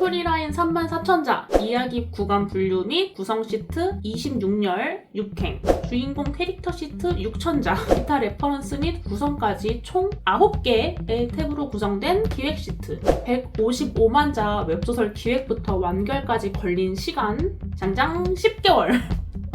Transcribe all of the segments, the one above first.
스토리라인 34,000자, 이야기 구간 분류 및 구성 시트 26열 6행, 주인공 캐릭터 시트 6,000자, 기타 레퍼런스 및 구성까지 총 9개의 탭으로 구성된 기획 시트, 155만 자 웹소설 기획부터 완결까지 걸린 시간 장장 10개월.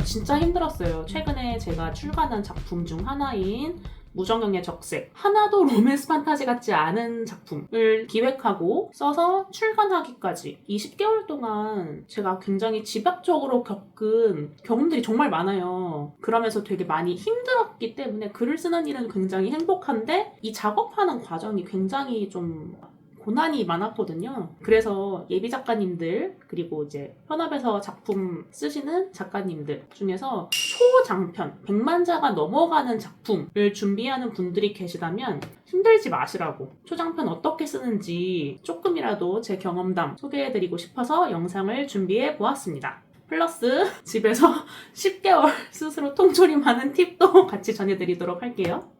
진짜 힘들었어요. 최근에 제가 출간한 작품 중 하나인 무정경의 적색, 하나도 로맨스 판타지 같지 않은 작품을 기획하고 써서 출간하기까지 20개월 동안 제가 굉장히 집약적으로 겪은 경험들이 정말 많아요. 그러면서 되게 많이 힘들었기 때문에 글을 쓰는 일은 굉장히 행복한데 이 작업하는 과정이 굉장히 좀 고난이 많았거든요. 그래서 예비 작가님들, 그리고 이제 현업에서 작품 쓰시는 작가님들 중에서 초장편, 100만 자가 넘어가는 작품을 준비하는 분들이 계시다면 힘들지 마시라고, 초장편 어떻게 쓰는지 조금이라도 제 경험담 소개해드리고 싶어서 영상을 준비해 보았습니다. 플러스 집에서 10개월 스스로 통조림하는 팁도 같이 전해드리도록 할게요.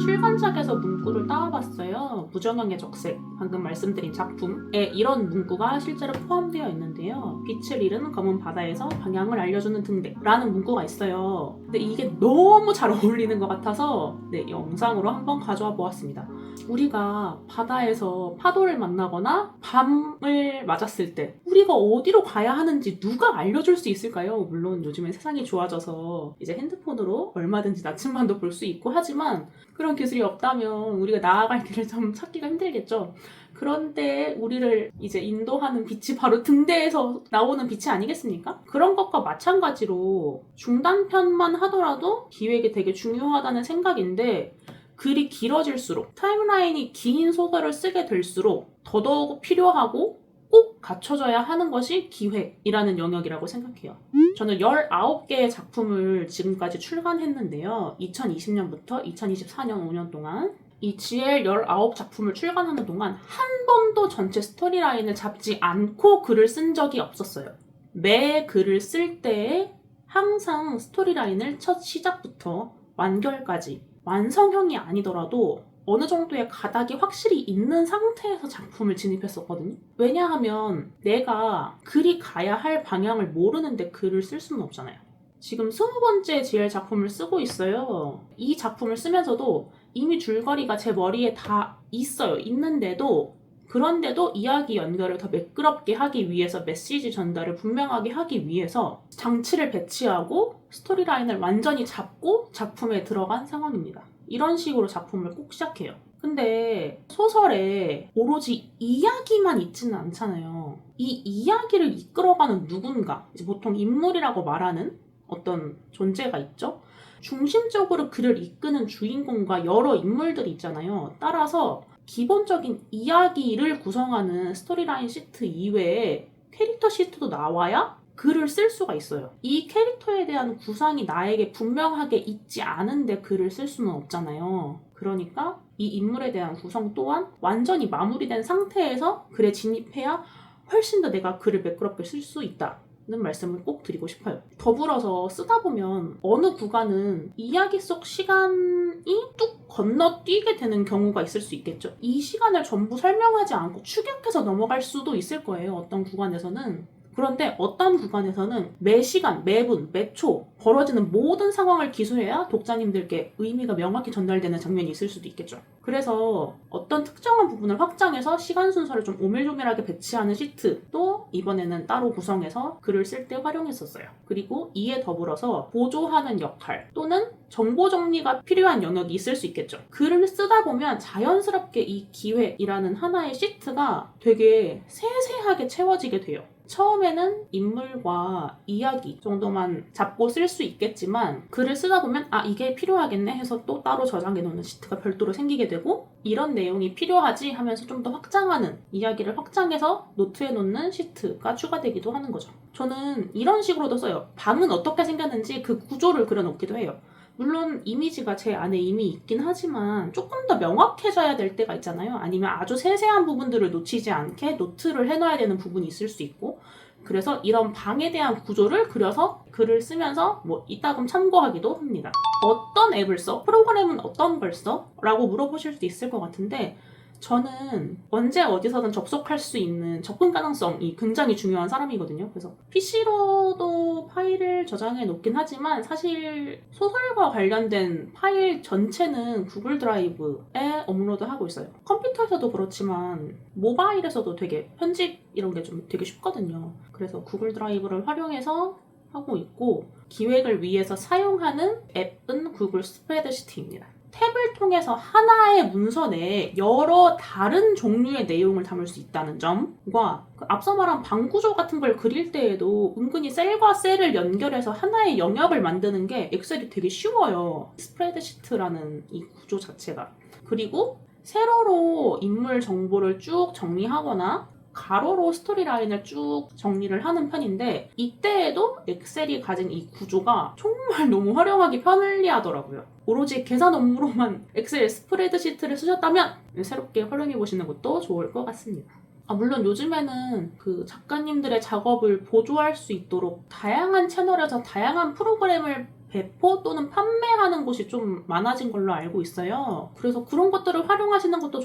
출간작에서 문구를 따와봤어요. 무정경의 적색, 방금 말씀드린 작품에 이런 문구가 실제로 포함되어 있는데요. 빛을 잃은 검은 바다에서 방향을 알려주는 등대라는 문구가 있어요. 근데 이게 너무 잘 어울리는 것 같아서 영상으로 한번 가져와 보았습니다. 우리가 바다에서 파도를 만나거나 밤을 맞았을 때 우리가 어디로 가야 하는지 누가 알려줄 수 있을까요? 물론 요즘엔 세상이 좋아져서 이제 핸드폰으로 얼마든지 나침반도 볼 수 있고 하지만 그런 기술이 없다면 우리가 나아갈 길을 좀 찾기가 힘들겠죠. 그런데 우리를 이제 인도하는 빛이 바로 등대에서 나오는 빛이 아니겠습니까? 그런 것과 마찬가지로 중단편만 하더라도 기획이 되게 중요하다는 생각인데, 글이 길어질수록, 타임라인이 긴 소설을 쓰게 될수록 더더욱 필요하고 꼭 갖춰져야 하는 것이 기획이라는 영역이라고 생각해요. 저는 19개의 작품을 지금까지 출간했는데요. 2020년부터 2024년 5년 동안 이 GL 19작품을 출간하는 동안 한 번도 전체 스토리라인을 잡지 않고 글을 쓴 적이 없었어요. 매 글을 쓸 때에 항상 스토리라인을 첫 시작부터 완결까지, 완성형이 아니더라도 어느 정도의 가닥이 확실히 있는 상태에서 작품을 진입했었거든요. 왜냐하면 내가 글이 가야 할 방향을 모르는데 글을 쓸 수는 없잖아요. 지금 20번째 GL 작품을 쓰고 있어요. 이 작품을 쓰면서도 이미 줄거리가 제 머리에 다 있어요. 있는데도, 그런데도 이야기 연결을 더 매끄럽게 하기 위해서, 메시지 전달을 분명하게 하기 위해서 장치를 배치하고 스토리라인을 완전히 잡고 작품에 들어간 상황입니다. 이런 식으로 작품을 꼭 시작해요. 근데 소설에 오로지 이야기만 있지는 않잖아요. 이 이야기를 이끌어가는 누군가, 이제 보통 인물이라고 말하는 어떤 존재가 있죠. 중심적으로 글을 이끄는 주인공과 여러 인물들이 있잖아요. 따라서 기본적인 이야기를 구성하는 스토리라인 시트 이외에 캐릭터 시트도 나와야 글을 쓸 수가 있어요. 이 캐릭터에 대한 구상이 나에게 분명하게 있지 않은데 글을 쓸 수는 없잖아요. 그러니까 이 인물에 대한 구성 또한 완전히 마무리된 상태에서 글에 진입해야 훨씬 더 내가 글을 매끄럽게 쓸 수 있다는 말씀을 꼭 드리고 싶어요. 더불어서 쓰다 보면 어느 구간은 이야기 속 시간이 뚝 건너뛰게 되는 경우가 있을 수 있겠죠. 이 시간을 전부 설명하지 않고 추격해서 넘어갈 수도 있을 거예요. 어떤 구간에서는. 그런데 어떤 구간에서는 매 시간, 매 분, 매 초 벌어지는 모든 상황을 기술해야 독자님들께 의미가 명확히 전달되는 장면이 있을 수도 있겠죠. 그래서 어떤 특정한 부분을 확장해서 시간 순서를 좀 오밀조밀하게 배치하는 시트도 이번에는 따로 구성해서 글을 쓸 때 활용했었어요. 그리고 이에 더불어서 보조하는 역할 또는 정보 정리가 필요한 영역이 있을 수 있겠죠. 글을 쓰다 보면 자연스럽게 이 기획이라는 하나의 시트가 되게 세세하게 채워지게 돼요. 처음에는 인물과 이야기 정도만 잡고 쓸 수 있겠지만 글을 쓰다 보면 이게 필요하겠네 해서 또 따로 저장해 놓는 시트가 별도로 생기게 되고, 이런 내용이 필요하지 하면서 좀 더 확장하는, 이야기를 확장해서 노트에 놓는 시트가 추가되기도 하는 거죠. 저는 이런 식으로도 써요. 방은 어떻게 생겼는지 그 구조를 그려놓기도 해요. 물론 이미지가 제 안에 이미 있긴 하지만 조금 더 명확해져야 될 때가 있잖아요. 아니면 아주 세세한 부분들을 놓치지 않게 노트를 해놔야 되는 부분이 있을 수 있고, 그래서 이런 방에 대한 구조를 그려서 글을 쓰면서 이따금 참고하기도 합니다. 어떤 앱을 써? 프로그램은 어떤 걸 써? 라고 물어보실 수도 있을 것 같은데, 저는 언제 어디서든 접속할 수 있는 접근 가능성이 굉장히 중요한 사람이거든요. 그래서 PC로도 파일을 저장해 놓긴 하지만 사실 소설과 관련된 파일 전체는 구글 드라이브에 업로드하고 있어요. 컴퓨터에서도 그렇지만 모바일에서도 되게 편집 이런 게 좀 되게 쉽거든요. 그래서 구글 드라이브를 활용해서 하고 있고, 기획을 위해서 사용하는 앱은 구글 스프레드시트입니다. 탭을 통해서 하나의 문서 내에 여러 다른 종류의 내용을 담을 수 있다는 점과 앞서 말한 방 구조 같은 걸 그릴 때에도 은근히 셀과 셀을 연결해서 하나의 영역을 만드는 게 엑셀이 되게 쉬워요. 스프레드시트라는 이 구조 자체가. 그리고 세로로 인물 정보를 쭉 정리하거나 가로로 스토리라인을 쭉 정리를 하는 편인데, 이때에도 엑셀이 가진 이 구조가 정말 너무 활용하기 편리하더라고요. 오로지 계산 업무로만 엑셀 스프레드시트를 쓰셨다면 새롭게 활용해보시는 것도 좋을 것 같습니다. 물론 요즘에는 그 작가님들의 작업을 보조할 수 있도록 다양한 채널에서 다양한 프로그램을 배포 또는 판매하는 곳이 좀 많아진 걸로 알고 있어요. 그래서 그런 것들을 활용하시는 것도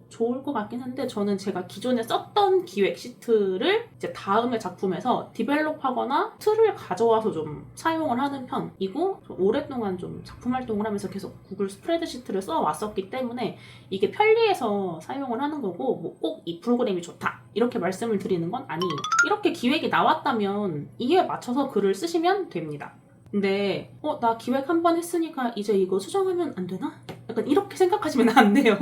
좋을 것 같긴 한데, 저는 제가 기존에 썼던 기획 시트를 이제 다음의 작품에서 디벨롭하거나 틀을 가져와서 좀 사용을 하는 편이고, 오랫동안 좀 작품 활동을 하면서 계속 구글 스프레드시트를 써왔었기 때문에 이게 편리해서 사용을 하는 거고, 뭐 꼭 이 프로그램이 좋다 이렇게 말씀을 드리는 건 아니에요. 이렇게 기획이 나왔다면 이에 맞춰서 글을 쓰시면 됩니다. 근데 나 기획 한 번 했으니까 이제 이거 수정하면 안 되나? 약간 이렇게 생각하시면 안 돼요.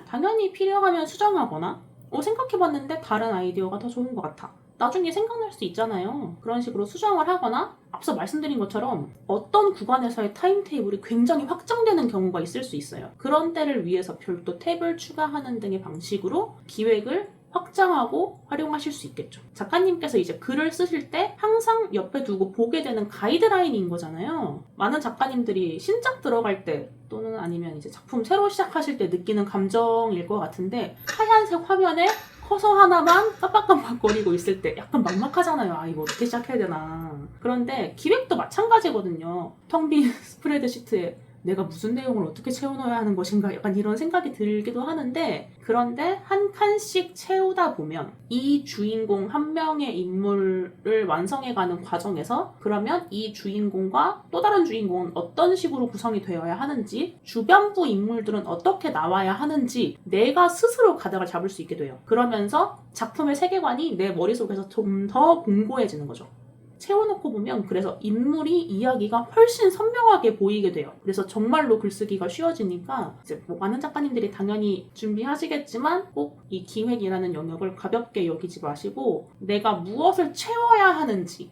당연히 필요하면 수정하거나 생각해봤는데 다른 아이디어가 더 좋은 것 같아, 나중에 생각날 수 있잖아요. 그런 식으로 수정을 하거나, 앞서 말씀드린 것처럼 어떤 구간에서의 타임테이블이 굉장히 확정되는 경우가 있을 수 있어요. 그런 때를 위해서 별도 탭을 추가하는 등의 방식으로 기획을 확장하고 활용하실 수 있겠죠. 작가님께서 이제 글을 쓰실 때 항상 옆에 두고 보게 되는 가이드라인인 거잖아요. 많은 작가님들이 신작 들어갈 때 또는 아니면 이제 작품 새로 시작하실 때 느끼는 감정일 것 같은데, 하얀색 화면에 커서 하나만 깜빡깜빡거리고 있을 때 약간 막막하잖아요. 이거 어떻게 시작해야 되나. 그런데 기획도 마찬가지거든요. 텅 빈 스프레드시트에 내가 무슨 내용을 어떻게 채워넣어야 하는 것인가, 약간 이런 생각이 들기도 하는데, 그런데 한 칸씩 채우다 보면 이 주인공 한 명의 인물을 완성해가는 과정에서, 그러면 이 주인공과 또 다른 주인공은 어떤 식으로 구성이 되어야 하는지, 주변부 인물들은 어떻게 나와야 하는지 내가 스스로 가닥을 잡을 수 있게 돼요. 그러면서 작품의 세계관이 내 머릿속에서 좀 더 공고해지는 거죠. 채워놓고 보면 그래서 인물이, 이야기가 훨씬 선명하게 보이게 돼요. 그래서 정말로 글쓰기가 쉬워지니까, 이제 뭐 많은 작가님들이 당연히 준비하시겠지만 꼭 이 기획이라는 영역을 가볍게 여기지 마시고, 내가 무엇을 채워야 하는지,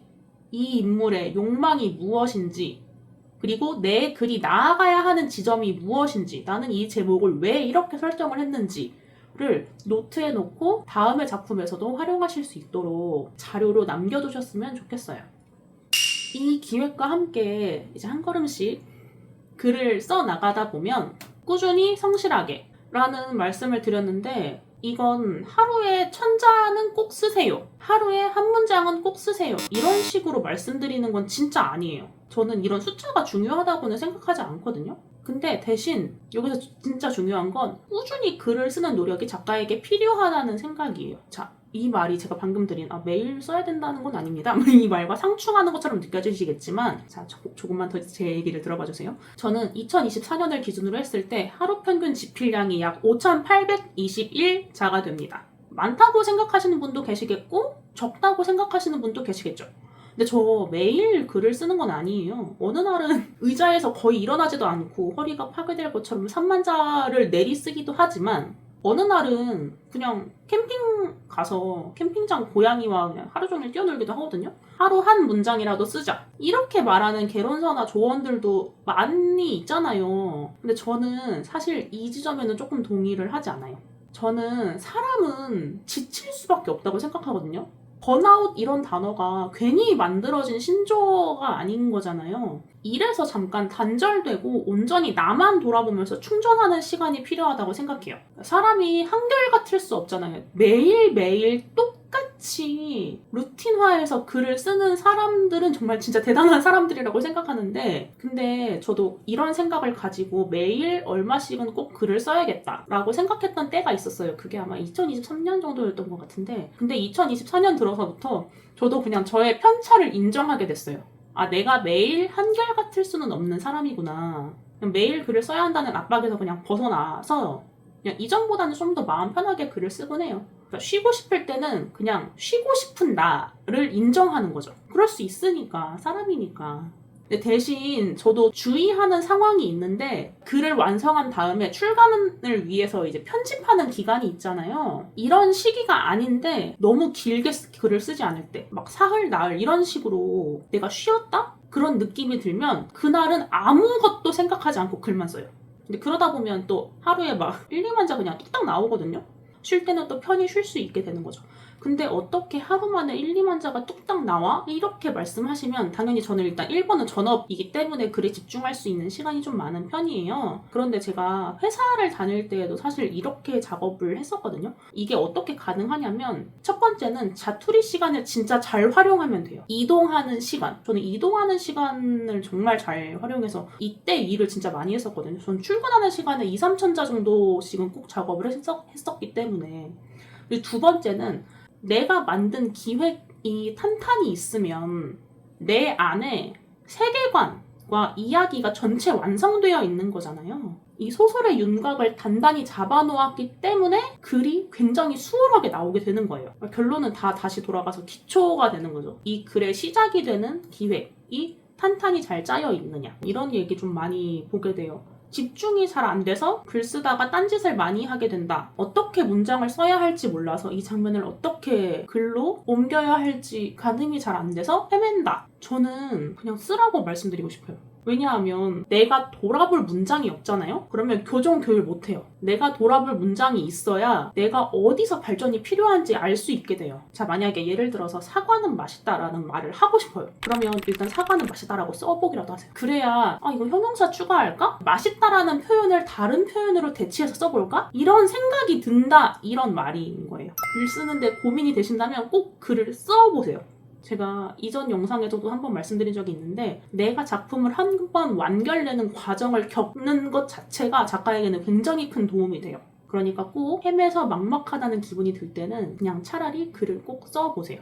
이 인물의 욕망이 무엇인지, 그리고 내 글이 나아가야 하는 지점이 무엇인지, 나는 이 제목을 왜 이렇게 설정을 했는지 를 노트에 놓고 다음의 작품에서도 활용하실 수 있도록 자료로 남겨두셨으면 좋겠어요. 이 기획과 함께 이제 한 걸음씩 글을 써 나가다 보면 꾸준히 성실하게 라는 말씀을 드렸는데, 이건 하루에 1000자는 꼭 쓰세요, 하루에 한 문장은 꼭 쓰세요, 이런 식으로 말씀드리는 건 진짜 아니에요. 저는 이런 숫자가 중요하다고는 생각하지 않거든요. 근데 대신 여기서 진짜 중요한 건 꾸준히 글을 쓰는 노력이 작가에게 필요하다는 생각이에요. 자, 이 말이 제가 방금 드린 매일 써야 된다는 건 아닙니다. 이 말과 상충하는 것처럼 느껴지시겠지만, 자, 조금만 더 제 얘기를 들어봐 주세요. 저는 2024년을 기준으로 했을 때 하루 평균 집필량이 약 5,821자가 됩니다. 많다고 생각하시는 분도 계시겠고 적다고 생각하시는 분도 계시겠죠. 근데 저 매일 글을 쓰는 건 아니에요. 어느 날은 의자에서 거의 일어나지도 않고 허리가 파괴될 것처럼 3만자를 내리쓰기도 하지만, 어느 날은 그냥 캠핑 가서 캠핑장 고양이와 그냥 하루 종일 뛰어놀기도 하거든요. 하루 한 문장이라도 쓰자, 이렇게 말하는 개론서나 조언들도 많이 있잖아요. 근데 저는 사실 이 지점에는 조금 동의를 하지 않아요. 저는 사람은 지칠 수밖에 없다고 생각하거든요. 번아웃 이런 단어가 괜히 만들어진 신조어가 아닌 거잖아요. 일에서 잠깐 단절되고 온전히 나만 돌아보면서 충전하는 시간이 필요하다고 생각해요. 사람이 한결같을 수 없잖아요. 매일매일 똑같이 같이 루틴화해서 글을 쓰는 사람들은 정말 진짜 대단한 사람들이라고 생각하는데, 근데 저도 이런 생각을 가지고 매일 얼마씩은 꼭 글을 써야겠다라고 생각했던 때가 있었어요. 그게 아마 2023년 정도였던 것 같은데, 근데 2024년 들어서부터 저도 그냥 저의 편차를 인정하게 됐어요. 아, 내가 매일 한결같을 수는 없는 사람이구나. 그냥 매일 글을 써야 한다는 압박에서 그냥 벗어나서 그냥 이전보다는 좀 더 마음 편하게 글을 쓰곤 해요. 그러니까 쉬고 싶을 때는 그냥 쉬고 싶은 나를 인정하는 거죠. 그럴 수 있으니까, 사람이니까. 근데 대신 저도 주의하는 상황이 있는데, 글을 완성한 다음에 출간을 위해서 이제 편집하는 기간이 있잖아요. 이런 시기가 아닌데 너무 길게 글을 쓰지 않을 때, 막 사흘, 나흘 이런 식으로 내가 쉬었다? 그런 느낌이 들면 그날은 아무것도 생각하지 않고 글만 써요. 근데 그러다 보면 또 하루에 막 1, 2만 자 그냥 뚝딱 나오거든요. 쉴 때는 또 편히 쉴 수 있게 되는 거죠. 근데 어떻게 하루 만에 1, 2만 자가 뚝딱 나와? 이렇게 말씀하시면 당연히 저는 일단 1번은 전업이기 때문에 글에 집중할 수 있는 시간이 좀 많은 편이에요. 그런데 제가 회사를 다닐 때에도 사실 이렇게 작업을 했었거든요. 이게 어떻게 가능하냐면, 첫 번째는 자투리 시간을 진짜 잘 활용하면 돼요. 이동하는 시간. 저는 이동하는 시간을 정말 잘 활용해서 이때 일을 진짜 많이 했었거든요. 저는 출근하는 시간에 2, 3천 자 정도씩은 꼭 작업을 했었기 때문에. 그리고 두 번째는 내가 만든 기획이 탄탄히 있으면 내 안에 세계관과 이야기가 전체 완성되어 있는 거잖아요. 이 소설의 윤곽을 단단히 잡아놓았기 때문에 글이 굉장히 수월하게 나오게 되는 거예요. 결론은 다 다시 돌아가서 기초가 되는 거죠. 이 글의 시작이 되는 기획이 탄탄히 잘 짜여 있느냐, 이런 얘기 좀 많이 보게 돼요. 집중이 잘 안 돼서 글 쓰다가 딴짓을 많이 하게 된다. 어떻게 문장을 써야 할지 몰라서 이 장면을 어떻게 글로 옮겨야 할지 가늠이 잘 안 돼서 헤맨다. 저는 그냥 쓰라고 말씀드리고 싶어요. 왜냐하면 내가 돌아볼 문장이 없잖아요? 그러면 교정 교육 못해요. 내가 돌아볼 문장이 있어야 내가 어디서 발전이 필요한지 알 수 있게 돼요. 자, 만약에 예를 들어서 사과는 맛있다라는 말을 하고 싶어요. 그러면 일단 사과는 맛있다라고 써보기라도 하세요. 그래야 이거 형용사 추가할까? 맛있다라는 표현을 다른 표현으로 대체해서 써볼까? 이런 생각이 든다, 이런 말인 거예요. 글 쓰는데 고민이 되신다면 꼭 글을 써보세요. 제가 이전 영상에서도 한번 말씀드린 적이 있는데, 내가 작품을 한 번 완결내는 과정을 겪는 것 자체가 작가에게는 굉장히 큰 도움이 돼요. 그러니까 꼭 헤매서 막막하다는 기분이 들 때는 그냥 차라리 글을 꼭 써보세요.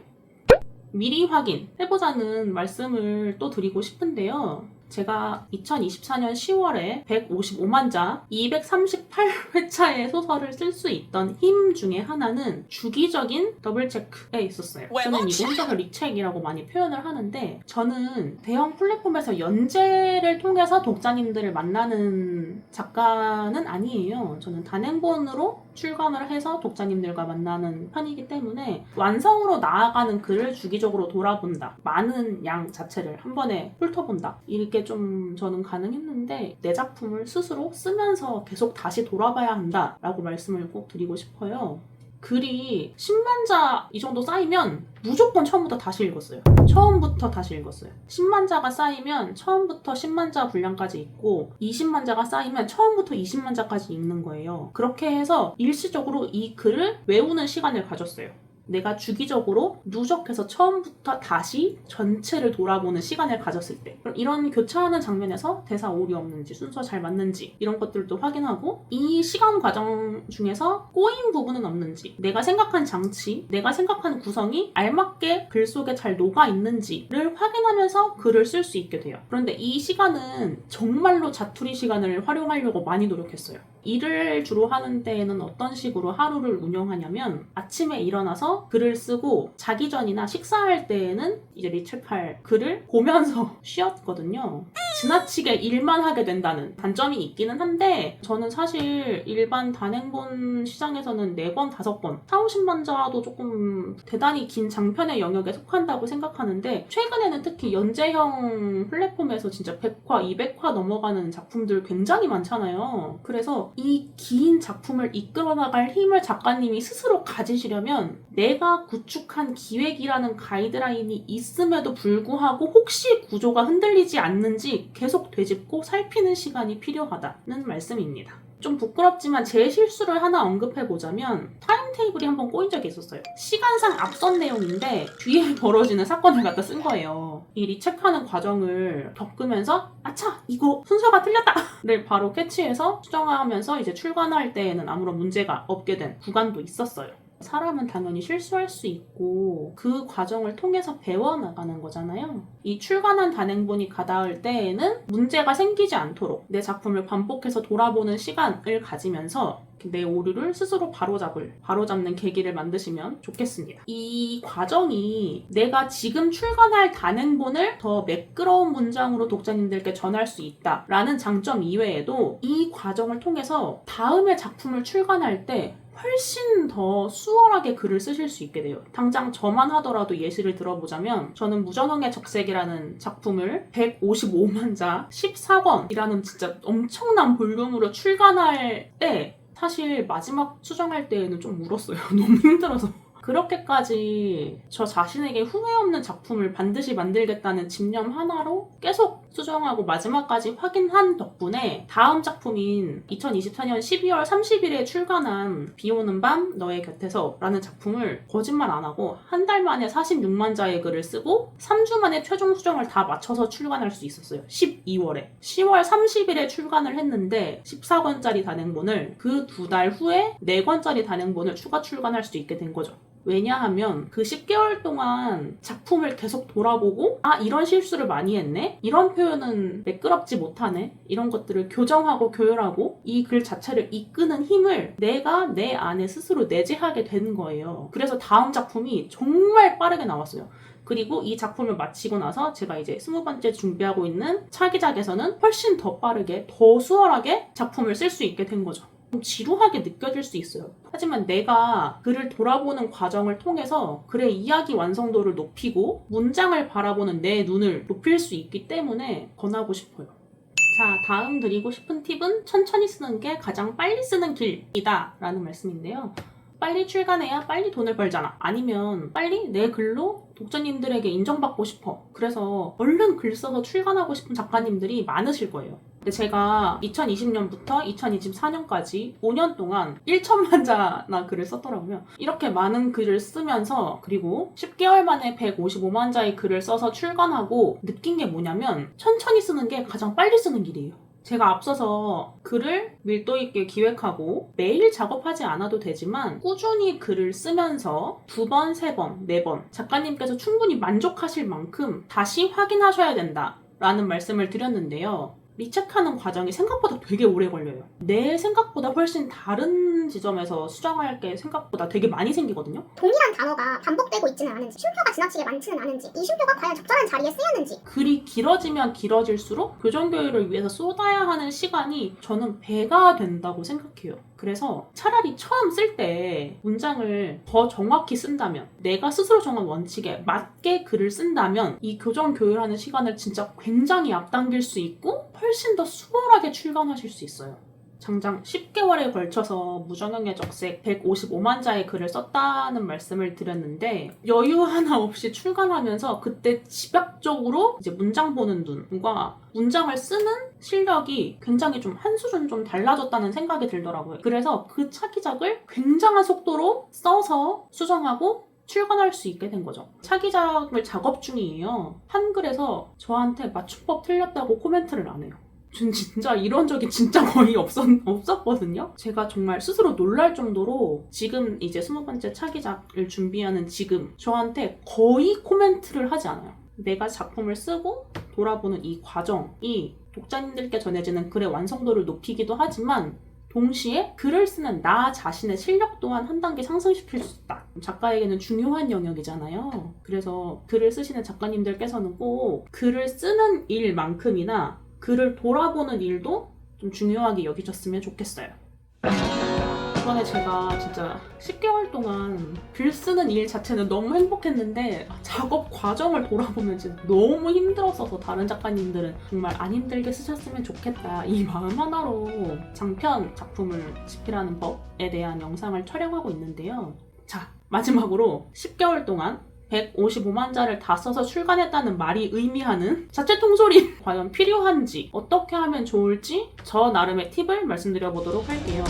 미리 확인해보자는 말씀을 또 드리고 싶은데요. 제가 2024년 10월에 155만 자, 238회차의 소설을 쓸 수 있던 힘 중에 하나는 주기적인 더블 체크에 있었어요. 저는 이거 혼자서 리책이라고 많이 표현을 하는데, 저는 대형 플랫폼에서 연재를 통해서 독자님들을 만나는 작가는 아니에요. 저는 단행본으로 출간을 해서 독자님들과 만나는 편이기 때문에 완성으로 나아가는 글을 주기적으로 돌아본다. 많은 양 자체를 한 번에 훑어본다. 이렇게 좀 저는 가능했는데, 내 작품을 스스로 쓰면서 계속 다시 돌아봐야 한다라고 말씀을 꼭 드리고 싶어요. 글이 10만 자 이 정도 쌓이면 무조건 처음부터 다시 읽었어요. 처음부터 다시 읽었어요. 10만 자가 쌓이면 처음부터 10만 자 분량까지 읽고, 20만 자가 쌓이면 처음부터 20만 자까지 읽는 거예요. 그렇게 해서 일시적으로 이 글을 외우는 시간을 가졌어요. 내가 주기적으로 누적해서 처음부터 다시 전체를 돌아보는 시간을 가졌을 때, 그럼 이런 교차하는 장면에서 대사 오류 없는지, 순서 잘 맞는지 이런 것들도 확인하고, 이 시간 과정 중에서 꼬인 부분은 없는지, 내가 생각한 장치, 내가 생각한 구성이 알맞게 글 속에 잘 녹아 있는지를 확인하면서 글을 쓸 수 있게 돼요. 그런데 이 시간은 정말로 자투리 시간을 활용하려고 많이 노력했어요. 일을 주로 하는 때에는 어떤 식으로 하루를 운영하냐면, 아침에 일어나서 글을 쓰고 자기 전이나 식사할 때에는 이제 리책할 글을 보면서 쉬었거든요. 지나치게 일만 하게 된다는 단점이 있기는 한데, 저는 사실 일반 단행본 시장에서는 4권, 5권, 4, 50만 자도 조금 대단히 긴 장편의 영역에 속한다고 생각하는데, 최근에는 특히 연재형 플랫폼에서 진짜 100화, 200화 넘어가는 작품들 굉장히 많잖아요. 그래서 이 긴 작품을 이끌어 나갈 힘을 작가님이 스스로 가지시려면 내가 구축한 기획이라는 가이드라인이 있음에도 불구하고 혹시 구조가 흔들리지 않는지 계속 되짚고 살피는 시간이 필요하다는 말씀입니다. 좀 부끄럽지만 제 실수를 하나 언급해보자면 타임테이블이 한번 꼬인 적이 있었어요. 시간상 앞선 내용인데 뒤에 벌어지는 사건을 갖다 쓴 거예요. 이 리체크하는 과정을 겪으면서 아차! 이거 순서가 틀렸다!를 바로 캐치해서 수정하면서 이제 출간할 때에는 아무런 문제가 없게 된 구간도 있었어요. 사람은 당연히 실수할 수 있고 그 과정을 통해서 배워나가는 거잖아요. 이 출간한 단행본이 가닿을 때에는 문제가 생기지 않도록 내 작품을 반복해서 돌아보는 시간을 가지면서 내 오류를 스스로 바로잡는 계기를 만드시면 좋겠습니다. 이 과정이 내가 지금 출간할 단행본을 더 매끄러운 문장으로 독자님들께 전할 수 있다라는 장점 이외에도 이 과정을 통해서 다음의 작품을 출간할 때 훨씬 더 수월하게 글을 쓰실 수 있게 돼요. 당장 저만 하더라도 예시를 들어보자면 저는 무전왕의 적색이라는 작품을 155만 자 14권이라는 진짜 엄청난 볼륨으로 출간할 때 사실 마지막 수정할 때에는 좀 울었어요. 너무 힘들어서. 그렇게까지 저 자신에게 후회 없는 작품을 반드시 만들겠다는 집념 하나로 계속 수정하고 마지막까지 확인한 덕분에 다음 작품인 2024년 12월 30일에 출간한 비 오는 밤 너의 곁에서 라는 작품을 거짓말 안 하고 한 달 만에 46만 자의 글을 쓰고 3주 만에 최종 수정을 다 맞춰서 출간할 수 있었어요. 12월에. 10월 30일에 출간을 했는데 14권짜리 단행본을 그 2달 후에 4권짜리 단행본을 추가 출간할 수 있게 된 거죠. 왜냐하면 그 10개월 동안 작품을 계속 돌아보고 아 이런 실수를 많이 했네? 이런 표현은 매끄럽지 못하네? 이런 것들을 교정하고 교율하고 이 글 자체를 이끄는 힘을 내가 내 안에 스스로 내재하게 되는 거예요. 그래서 다음 작품이 정말 빠르게 나왔어요. 그리고 이 작품을 마치고 나서 제가 이제 20번째 준비하고 있는 차기작에서는 훨씬 더 빠르게 더 수월하게 작품을 쓸 수 있게 된 거죠. 좀 지루하게 느껴질 수 있어요. 하지만 내가 글을 돌아보는 과정을 통해서 글의 이야기 완성도를 높이고 문장을 바라보는 내 눈을 높일 수 있기 때문에 권하고 싶어요. 자, 다음 드리고 싶은 팁은 천천히 쓰는 게 가장 빨리 쓰는 길이다 라는 말씀인데요. 빨리 출간해야 빨리 돈을 벌잖아. 아니면 빨리 내 글로 독자님들에게 인정받고 싶어. 그래서 얼른 글 써서 출간하고 싶은 작가님들이 많으실 거예요. 근데 제가 2020년부터 2024년까지 5년 동안 1천만 자나 글을 썼더라고요. 이렇게 많은 글을 쓰면서 그리고 10개월 만에 155만 자의 글을 써서 출간하고 느낀 게 뭐냐면 천천히 쓰는 게 가장 빨리 쓰는 길이에요. 제가 앞서서 글을 밀도 있게 기획하고 매일 작업하지 않아도 되지만 꾸준히 글을 쓰면서 2번, 3번, 4번 작가님께서 충분히 만족하실 만큼 다시 확인하셔야 된다라는 말씀을 드렸는데요. 리체크하는 과정이 생각보다 되게 오래 걸려요. 내 생각보다 훨씬 다른 지점에서 수정할 게 생각보다 되게 많이 생기거든요. 동일한 단어가 반복되고 있지는 않은지, 쉼표가 지나치게 많지는 않은지, 이 쉼표가 과연 적절한 자리에 쓰였는지. 글이 길어지면 길어질수록 교정 교육을 위해서 쏟아야 하는 시간이 저는 배가 된다고 생각해요. 그래서 차라리 처음 쓸 때 문장을 더 정확히 쓴다면, 내가 스스로 정한 원칙에 맞게 글을 쓴다면 이 교정 교육하는 시간을 진짜 굉장히 앞당길 수 있고 훨씬 더 수월하게 출간하실 수 있어요. 장장 10개월에 걸쳐서 무전왕의 적색 155만 자의 글을 썼다는 말씀을 드렸는데 여유 하나 없이 출간하면서 그때 집약적으로 이제 문장 보는 눈과 문장을 쓰는 실력이 굉장히 좀 한 수준 좀 달라졌다는 생각이 들더라고요. 그래서 그 차기작을 굉장한 속도로 써서 수정하고 출간할 수 있게 된 거죠. 차기작을 작업 중이에요. 한글에서 저한테 맞춤법 틀렸다고 코멘트를 안 해요. 전 진짜 이런 적이 진짜 거의 없었거든요. 제가 정말 스스로 놀랄 정도로 지금 이제 20번째 차기작을 준비하는 지금 저한테 거의 코멘트를 하지 않아요. 내가 작품을 쓰고 돌아보는 이 과정이 독자님들께 전해지는 글의 완성도를 높이기도 하지만 동시에 글을 쓰는 나 자신의 실력 또한 한 단계 상승시킬 수 있다. 작가에게는 중요한 영역이잖아요. 그래서 글을 쓰시는 작가님들께서는 꼭 글을 쓰는 일만큼이나 글을 돌아보는 일도 좀 중요하게 여기셨으면 좋겠어요. 이번에 제가 진짜 10개월 동안 글 쓰는 일 자체는 너무 행복했는데 작업 과정을 돌아보면 진짜 너무 힘들었어서 다른 작가님들은 정말 안 힘들게 쓰셨으면 좋겠다 이 마음 하나로 장편 작품을 집필하는 법에 대한 영상을 촬영하고 있는데요. 자, 마지막으로 10개월 동안 155만 자를 다 써서 출간했다는 말이 의미하는 자체 통솔이 과연 필요한지, 어떻게 하면 좋을지 저 나름의 팁을 말씀드려 보도록 할게요.